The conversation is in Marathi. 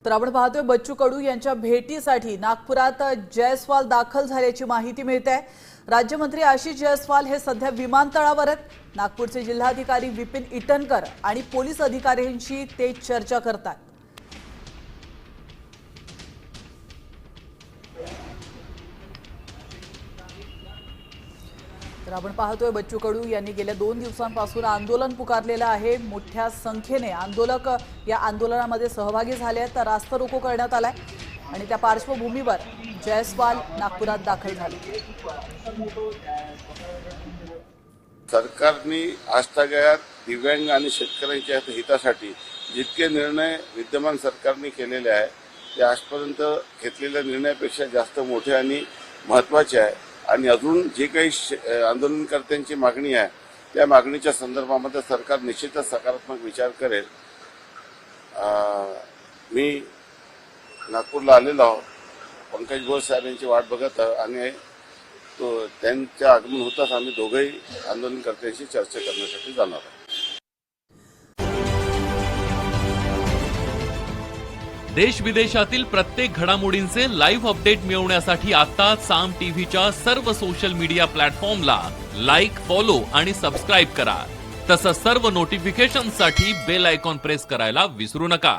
तर आपण पाहतोय बच्चू कडू यांच्या भेटीसाठी नागपुरात जयस्वाल दाखल झाल्याची माहिती मिळते आहे। राज्यमंत्री आशिष जयस्वाल हे सध्या विमानतळावर आहेत। नागपूरचे जिल्हाधिकारी विपिन इटनकर आणि पोलीस अधिकाऱ्यांशी ते चर्चा करतात। तर आपण पाहतोय बच्चू कडू यांनी गेल्या 2 दिवसांपासून आंदोलन पुकारलेलं आहे। मोठ्या संख्येने आंदोलक या आंदोलनामध्ये सहभागी झाले आहेत। तर रास्ता रोको करण्यात आलाय आणि त्या पार्श्वभूमीवर जयस्वाल नागपुरात दाखल झाले। सरकारने आजतागायत दिव्यांग आणि शेतकऱ्यांच्या हितासाठी जितके निर्णय विद्यमान सरकारने केलेले आहे ते आजपर्यंत घेतलेल्या निर्णयापेक्षा जास्त मोठे आणि महत्त्वाचे आहे। आणि अजून जे काही आंदोलनकर्त्यांची मागणी आहे त्या मागणीच्या संदर्भामध्ये सरकार निश्चितच सकारात्मक विचार करेल। मी नागपूरला आलेलो आहोत, पंकज भोर साहेब यांची वाट बघत आणि त्यांच्या आगमन होताच आम्ही दोघेही आंदोलनकर्त्यांशी चर्चा करण्यासाठी जाणार आहोत। देश विदेशातील प्रत्येक घडामोडींचे लाईव्ह अपडेट मिळवण्यासाठी आता साम टीव्हीच्या सर्व सोशल मीडिया प्लॅटफॉर्मला लाईक, फॉलो आणि सबस्क्राईब करा। तसंच सर्व नोटिफिकेशनसाठी बेल आयकॉन प्रेस करायला विसरू नका।